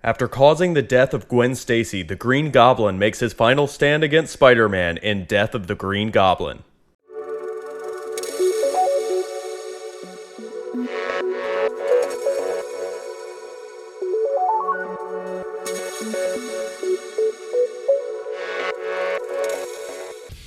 After causing the death of Gwen Stacy, the Green Goblin makes his final stand against Spider-Man in Death of the Green Goblin.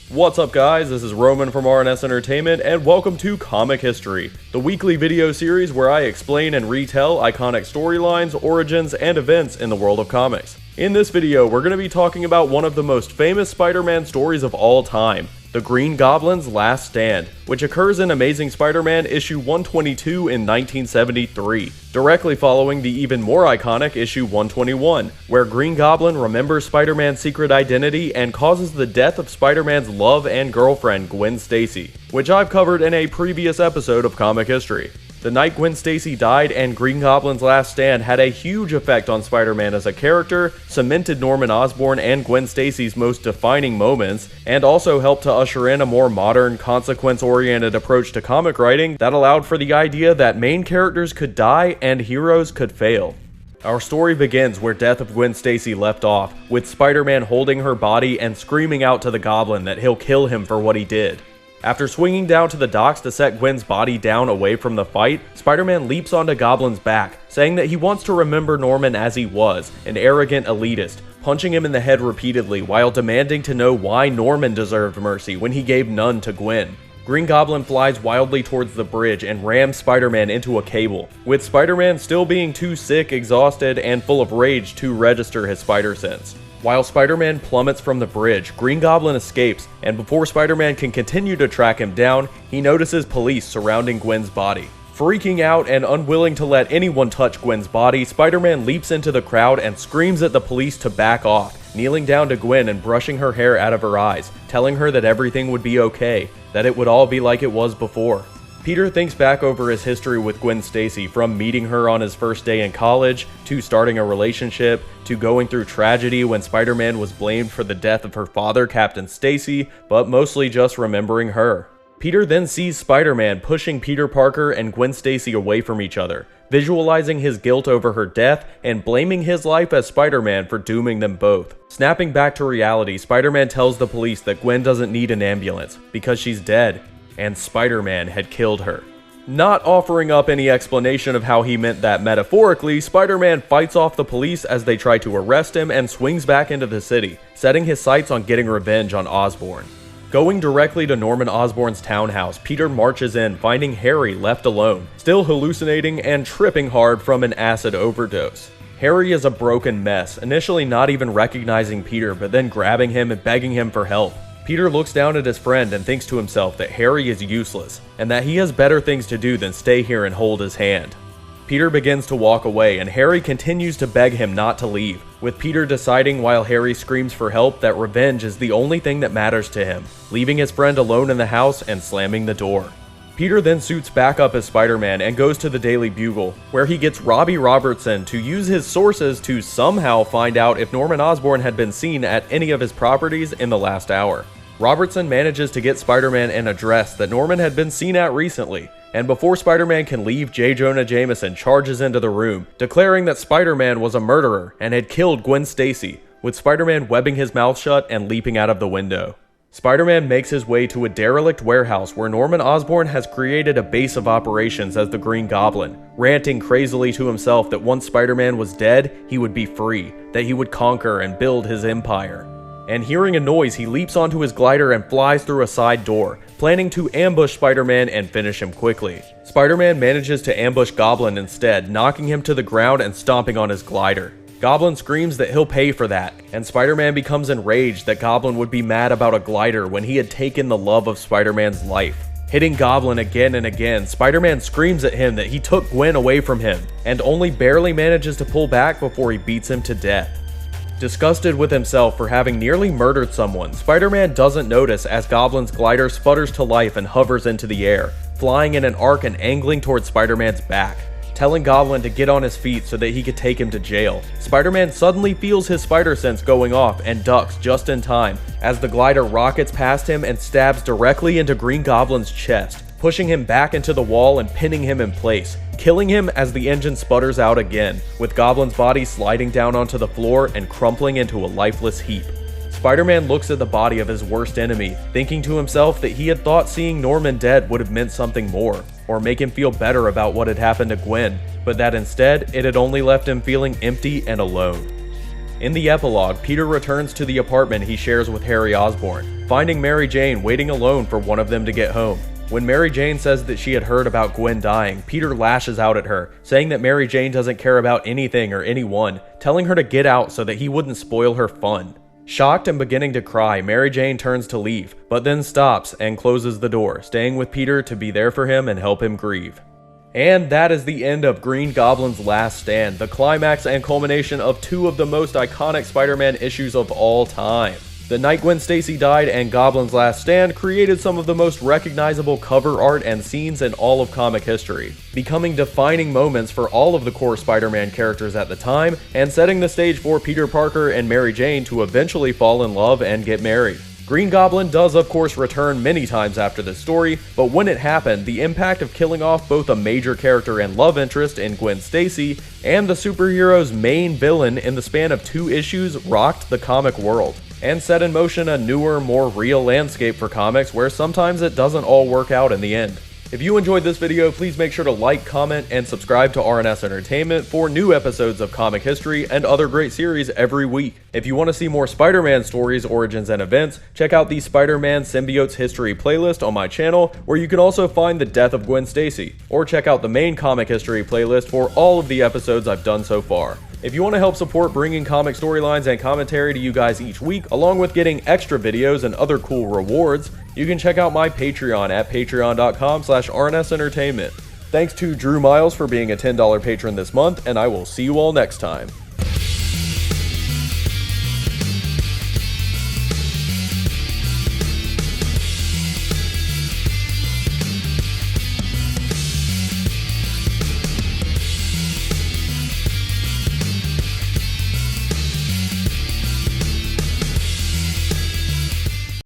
What's up guys, this is Roman from RNS Entertainment, and welcome to Comic History, the weekly video series where I explain and retell iconic storylines, origins, and events in the world of comics. In this video, we're going to be talking about one of the most famous Spider-Man stories of all time, the Green Goblin's Last Stand, which occurs in Amazing Spider-Man issue 122 in 1973, directly following the even more iconic issue 121, where Green Goblin remembers Spider-Man's secret identity and causes the death of Spider-Man's love and girlfriend Gwen Stacy, which I've covered in a previous episode of Comic History. The Night Gwen Stacy Died and Green Goblin's Last Stand had a huge effect on Spider-Man as a character, cemented Norman Osborn and Gwen Stacy's most defining moments, and also helped to usher in a more modern, consequence-oriented approach to comic writing that allowed for the idea that main characters could die and heroes could fail. Our story begins where Death of Gwen Stacy left off, with Spider-Man holding her body and screaming out to the Goblin that he'll kill him for what he did. After swinging down to the docks to set Gwen's body down away from the fight, Spider-Man leaps onto Goblin's back, saying that he wants to remember Norman as he was, an arrogant elitist, punching him in the head repeatedly while demanding to know why Norman deserved mercy when he gave none to Gwen. Green Goblin flies wildly towards the bridge and rams Spider-Man into a cable, with Spider-Man still being too sick, exhausted, and full of rage to register his spider sense. While Spider-Man plummets from the bridge, Green Goblin escapes, and before Spider-Man can continue to track him down, he notices police surrounding Gwen's body. Freaking out and unwilling to let anyone touch Gwen's body, Spider-Man leaps into the crowd and screams at the police to back off, kneeling down to Gwen and brushing her hair out of her eyes, telling her that everything would be okay, that it would all be like it was before. Peter thinks back over his history with Gwen Stacy, from meeting her on his first day in college, to starting a relationship, to going through tragedy when Spider-Man was blamed for the death of her father, Captain Stacy, but mostly just remembering her. Peter then sees Spider-Man pushing Peter Parker and Gwen Stacy away from each other, visualizing his guilt over her death and blaming his life as Spider-Man for dooming them both. Snapping back to reality, Spider-Man tells the police that Gwen doesn't need an ambulance, because she's dead, and Spider-Man had killed her. Not offering up any explanation of how he meant that metaphorically, Spider-Man fights off the police as they try to arrest him and swings back into the city, setting his sights on getting revenge on Osborn. Going directly to Norman Osborn's townhouse, Peter marches in, finding Harry left alone, still hallucinating and tripping hard from an acid overdose. Harry is a broken mess, initially not even recognizing Peter, but then grabbing him and begging him for help. Peter looks down at his friend and thinks to himself that Harry is useless, and that he has better things to do than stay here and hold his hand. Peter begins to walk away, and Harry continues to beg him not to leave, with Peter deciding while Harry screams for help that revenge is the only thing that matters to him, leaving his friend alone in the house and slamming the door. Peter then suits back up as Spider-Man and goes to the Daily Bugle, where he gets Robbie Robertson to use his sources to somehow find out if Norman Osborn had been seen at any of his properties in the last hour. Robertson manages to get Spider-Man an address that Norman had been seen at recently, and before Spider-Man can leave, J. Jonah Jameson charges into the room, declaring that Spider-Man was a murderer and had killed Gwen Stacy, with Spider-Man webbing his mouth shut and leaping out of the window. Spider-Man makes his way to a derelict warehouse where Norman Osborn has created a base of operations as the Green Goblin, ranting crazily to himself that once Spider-Man was dead, he would be free, that he would conquer and build his empire. And hearing a noise, he leaps onto his glider and flies through a side door, planning to ambush Spider-Man and finish him quickly. Spider-Man manages to ambush Goblin instead, knocking him to the ground and stomping on his glider. Goblin screams that he'll pay for that, and Spider-Man becomes enraged that Goblin would be mad about a glider when he had taken the love of Spider-Man's life. Hitting Goblin again and again, Spider-Man screams at him that he took Gwen away from him, and only barely manages to pull back before he beats him to death. Disgusted with himself for having nearly murdered someone, Spider-Man doesn't notice as Goblin's glider sputters to life and hovers into the air, flying in an arc and angling towards Spider-Man's back, telling Goblin to get on his feet so that he could take him to jail. Spider-Man suddenly feels his spider sense going off and ducks just in time as the glider rockets past him and stabs directly into Green Goblin's chest, pushing him back into the wall and pinning him in place, killing him as the engine sputters out again, with Goblin's body sliding down onto the floor and crumpling into a lifeless heap. Spider-Man looks at the body of his worst enemy, thinking to himself that he had thought seeing Norman dead would have meant something more, or make him feel better about what had happened to Gwen, but that instead, it had only left him feeling empty and alone. In the epilogue, Peter returns to the apartment he shares with Harry Osborn, finding Mary Jane waiting alone for one of them to get home. When Mary Jane says that she had heard about Gwen dying, Peter lashes out at her, saying that Mary Jane doesn't care about anything or anyone, telling her to get out so that he wouldn't spoil her fun. Shocked and beginning to cry, Mary Jane turns to leave, but then stops and closes the door, staying with Peter to be there for him and help him grieve. And that is the end of Green Goblin's Last Stand, the climax and culmination of two of the most iconic Spider-Man issues of all time. The Night Gwen Stacy Died and Goblin's Last Stand created some of the most recognizable cover art and scenes in all of comic history, becoming defining moments for all of the core Spider-Man characters at the time, and setting the stage for Peter Parker and Mary Jane to eventually fall in love and get married. Green Goblin does of course return many times after this story, but when it happened, the impact of killing off both a major character and love interest in Gwen Stacy, and the superhero's main villain in the span of 2 issues rocked the comic world, and set in motion a newer, more real landscape for comics where sometimes it doesn't all work out in the end. If you enjoyed this video, please make sure to like, comment, and subscribe to RNS Entertainment for new episodes of comic history and other great series every week. If you want to see more Spider-Man stories, origins, and events, check out the Spider-Man Symbiotes History playlist on my channel, where you can also find the death of Gwen Stacy, or check out the main comic history playlist for all of the episodes I've done so far. If you want to help support bringing comic storylines and commentary to you guys each week, along with getting extra videos and other cool rewards, you can check out my Patreon at patreon.com/rnsentertainment. Thanks to Drew Miles for being a $10 patron this month, and I will see you all next time.